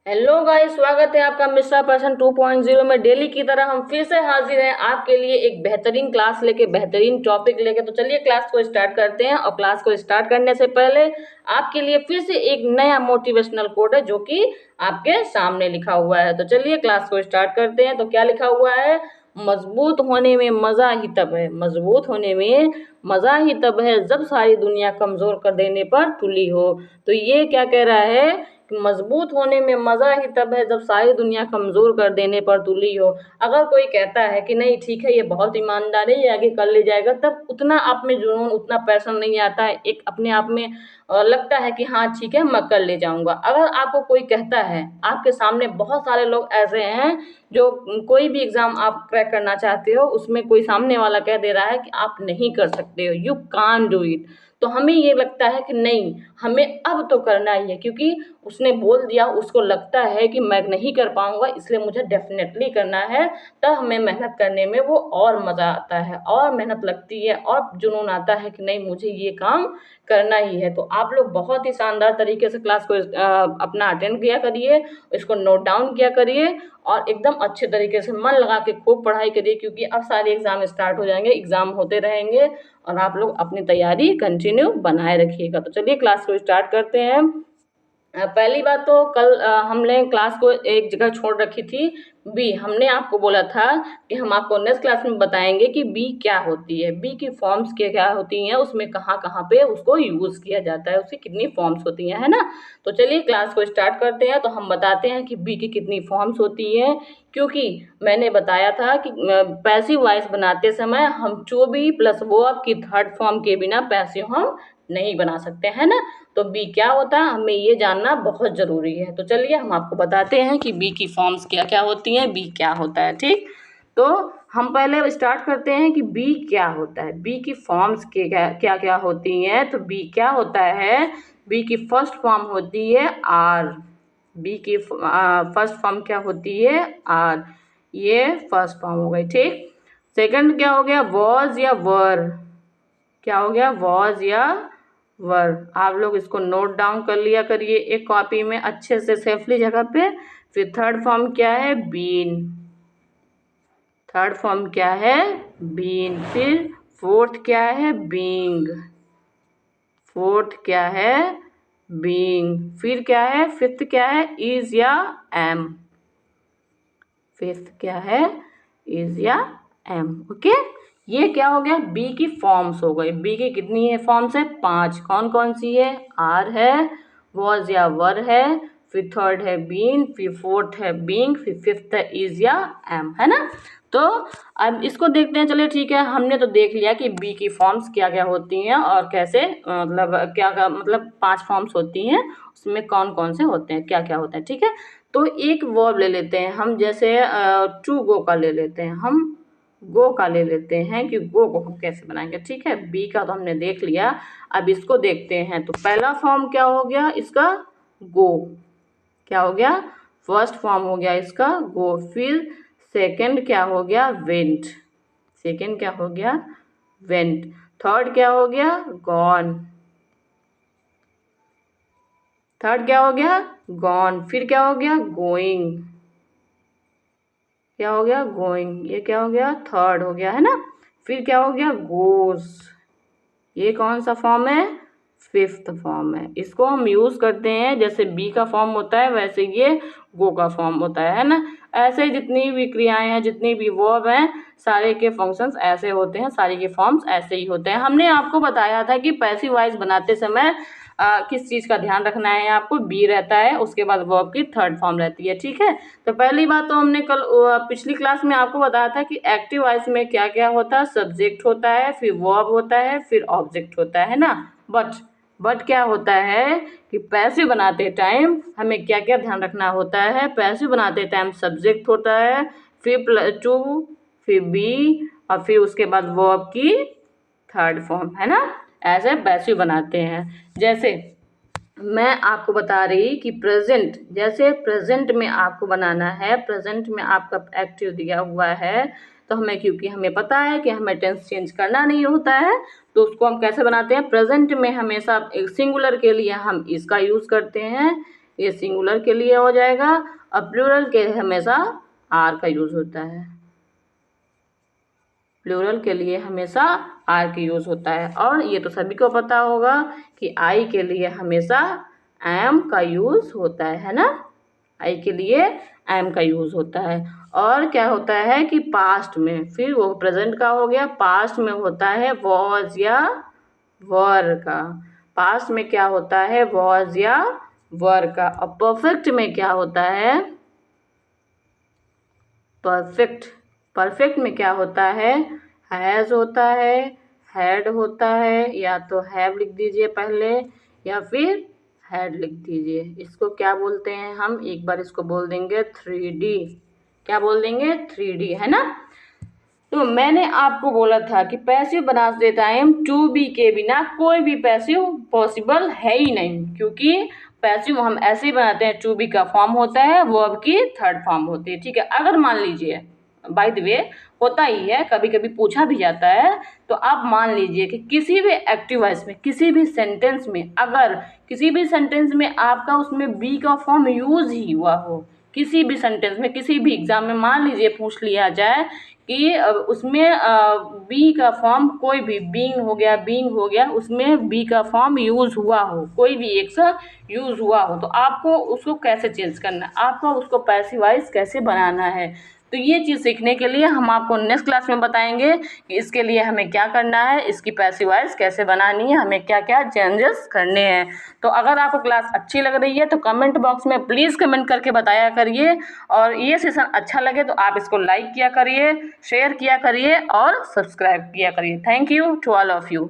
Hello guys, स्वागत है आपका मिस्टर पर्सन 2.0 में। डेली की तरह हम फिर से हाजिर हैं आपके लिए एक बेहतरीन क्लास लेके, बेहतरीन टॉपिक लेके। तो चलिए क्लास को स्टार्ट करते हैं। और क्लास को स्टार्ट करने से पहले आपके लिए फिर से एक नया मोटिवेशनल कोट है जो कि आपके सामने लिखा हुआ है। तो चलिए क्लास को स्टार्ट करते हैं। तो क्या लिखा हुआ है? मजबूत होने में मजा ही तब है, मजबूत होने में मजा ही तब है जब सारी दुनिया कमजोर कर देने पर तुली हो। तो ये क्या कह रहा है कि मजबूत होने में मजा ही तब है जब सारी दुनिया कमजोर कर देने पर तुली हो। अगर कोई कहता है कि नहीं ठीक है, ये बहुत ईमानदार है, ये आगे कर ले जाएगा, तब उतना आप में जुनून, उतना पैशन नहीं आता है। एक अपने आप में लगता है कि हाँ ठीक है, मैं कर ले जाऊंगा। अगर आपको कोई कहता है, आपके सामने बहुत सारे लोग ऐसे हैं जो कोई भी एग्जाम आप क्रैक करना चाहते हो, उसमें कोई सामने वाला कह दे रहा है कि आप नहीं कर सकते हो, यू कांट डू इट, तो हमें ये लगता है कि नहीं, हमें अब तो करना ही है, क्योंकि उसने बोल दिया, उसको लगता है कि मैं नहीं कर पाऊंगा, इसलिए मुझे डेफिनेटली करना है। तब हमें मेहनत करने में वो और मज़ा आता है, और मेहनत लगती है, और जुनून आता है कि नहीं, मुझे ये काम करना ही है। तो आप लोग बहुत ही शानदार तरीके से क्लास को अपना अटेंड किया करिए, इसको नोट डाउन किया करिए, और एकदम अच्छे तरीके से मन लगा के खूब पढ़ाई करिए, क्योंकि अब सारे एग्ज़ाम स्टार्ट हो जाएंगे, एग्ज़ाम होते रहेंगे, और आप लोग अपनी तैयारी कंटिन्यू बनाए रखिएगा। तो चलिए क्लास को स्टार्ट करते हैं। पहली बात तो कल हमने क्लास को एक जगह छोड़ रखी थी, बी। हमने आपको बोला था कि हम आपको नेक्स्ट क्लास में बताएंगे कि बी क्या होती है, बी की फॉर्म्स क्या क्या होती हैं, उसमें कहाँ कहाँ पे उसको यूज़ किया जाता है, उसकी कितनी फॉर्म्स होती हैं, है ना। तो चलिए क्लास को स्टार्ट करते हैं। तो हम बताते हैं कि बी की कितनी फॉर्म्स होती हैं, क्योंकि मैंने बताया था कि पैसिव वॉइस बनाते समय हम टू बी प्लस वर्ब की थर्ड फॉर्म के बिना पैसिव हम नहीं बना सकते, है ना। तो बी क्या होता है, हमें ये जानना बहुत ज़रूरी है। तो चलिए हम आपको बताते हैं कि बी की फॉर्म्स क्या क्या होती हैं, बी क्या होता है, ठीक। तो हम पहले स्टार्ट करते हैं कि बी क्या होता है, बी की फॉर्म्स के क्या क्या होती हैं। तो बी क्या होता है, बी की फर्स्ट फॉर्म होती है आर। बी की फर्स्ट फॉर्म क्या होती है, आर। ये फर्स्ट फॉर्म हो गई, ठीक। सेकंड क्या हो गया, वॉज या वर। क्या हो गया, वॉज या वर। आप लोग इसको नोट डाउन कर लिया करिए एक कॉपी में अच्छे से, सेफली जगह पे। फिर थर्ड फॉर्म क्या है, बीन। थर्ड फॉर्म क्या है, बीन। फिर फोर्थ क्या है, बीइंग। फोर्थ क्या है, बीइंग। फिर क्या है, फिफ्थ क्या है, इज या एम। फिफ्थ क्या है, इज या एम। ओके, ये क्या हो गया, बी की फॉर्म्स हो गई। बी की कितनी है फॉर्म्स है, 5। कौन कौन सी है, आर है, वॉज या वर है, फिर थर्ड है बीन, फिर फोर्थ है बीइंग, फिर फिफ्थ है इज या एम, है ना। तो अब इसको देखते हैं। चलिए ठीक है, हमने तो देख लिया कि बी की फॉर्म्स क्या क्या होती हैं और कैसे, मतलब क्या क्या, मतलब 5 फॉर्म्स होती हैं, उसमें कौन कौन से होते हैं, क्या क्या होता है, ठीक है। तो एक वर्ब ले लेते हैं हम, जैसे टू गो का ले लेते हैं हम, गो का ले लेते हैं कि गो को हम कैसे बनाएंगे, ठीक है। बी का तो हमने देख लिया, अब इसको देखते हैं। तो पहला फॉर्म क्या हो गया इसका, गो। क्या हो गया, फर्स्ट फॉर्म हो गया इसका गो। फिर सेकंड क्या हो गया, वेंट। सेकंड क्या हो गया, वेंट। थर्ड क्या हो गया, गॉन। थर्ड क्या हो गया, गॉन। फिर क्या हो गया, गोइंग। क्या हो गया, गोइंग। ये क्या हो गया, थर्ड हो गया, है ना। फिर क्या हो गया, गोज। ये कौन सा फॉर्म है, फिफ्थ फॉर्म है। इसको हम यूज करते हैं, जैसे बी का फॉर्म होता है वैसे ये गो का फॉर्म होता है ना। ऐसे ही जितनी भी क्रियाएं हैं, जितनी भी वर्ब हैं, सारे के फंक्शंस ऐसे होते हैं, सारे के फॉर्म्स ऐसे ही होते हैं। हमने आपको बताया था कि पैसिव वॉइस बनाते समय किस चीज़ का ध्यान रखना है, आपको बी रहता है, उसके बाद वर्ब की थर्ड फॉर्म रहती है, ठीक है। तो पहली बात तो हमने कल पिछली क्लास में आपको बताया था कि एक्टिव वॉइस में क्या क्या होता है, सब्जेक्ट होता है, फिर वर्ब होता है, फिर ऑब्जेक्ट होता है ना। बट क्या होता है कि पैसिव बनाते टाइम हमें क्या क्या ध्यान रखना होता है। पैसिव बनाते टाइम सब्जेक्ट होता है, फिर टू, फिर बी, और फिर उसके बाद वर्ब की थर्ड फॉर्म, है ना। ऐसे पैसिव बनाते हैं। जैसे मैं आपको बता रही कि प्रेजेंट, जैसे प्रेजेंट में आपको बनाना है, प्रेजेंट में आपका एक्टिव दिया हुआ है, तो हमें, क्योंकि हमें पता है कि हमें टेंस चेंज करना नहीं होता है, तो उसको हम कैसे बनाते हैं, प्रेजेंट में हमेशा एक सिंगुलर के लिए हम इसका यूज़ करते हैं, ये सिंगुलर के लिए हो जाएगा, और प्लूरल के हमेशा आर का यूज़ होता है। प्लूरल के लिए हमेशा आर की यूज़ होता है। और ये तो सभी को पता होगा कि आई के लिए हमेशा एम का यूज़ होता है ना। आई के लिए एम का यूज़ होता है। और क्या होता है कि पास्ट में, फिर वो प्रेजेंट का हो गया, पास्ट में होता है वॉज या वर का। पास्ट में क्या होता है, वॉज या वर का। और परफेक्ट में क्या होता है, परफेक्ट। परफेक्ट में क्या होता है, हैज़ होता है, हैड होता है, या तो हैव लिख दीजिए पहले, या फिर हैड लिख दीजिए। इसको क्या बोलते हैं हम, एक बार इसको बोल देंगे 3D। क्या बोल देंगे, 3D, है ना। तो मैंने आपको बोला था कि पैसिव बनाते टाइम टू बी के बिना कोई भी पैसिव पॉसिबल है ही नहीं, क्योंकि पैसिव हम ऐसे ही बनाते हैं, टू बी का फॉर्म होता है, वर्ब की थर्ड फॉर्म होती है, ठीक है। अगर मान लीजिए, बाय द वे होता ही है, कभी कभी पूछा भी जाता है, तो आप मान लीजिए कि किसी भी एक्टिव वॉइस में, किसी भी सेंटेंस में, अगर किसी भी सेंटेंस में आपका उसमें बी का फॉर्म यूज ही हुआ हो, किसी भी सेंटेंस में, किसी भी एग्जाम में मान लीजिए पूछ लिया जाए कि उसमें बी का फॉर्म कोई भी, बीइंग हो गया, उसमें बी का फॉर्म यूज हुआ हो, कोई भी एक सा यूज हुआ हो, तो आपको उसको कैसे चेंज करना है, आपको उसको पैसिव वॉइस कैसे बनाना है। तो ये चीज़ सीखने के लिए हम आपको नेक्स्ट क्लास में बताएंगे कि इसके लिए हमें क्या करना है, इसकी पैसिव वॉइस कैसे बनानी है, हमें क्या क्या चेंजेस करने हैं। तो अगर आपको क्लास अच्छी लग रही है तो कमेंट बॉक्स में प्लीज़ कमेंट करके बताया करिए, और ये सेशन अच्छा लगे तो आप इसको लाइक किया करिए, शेयर किया करिए और सब्सक्राइब किया करिए। Thank you to all of you.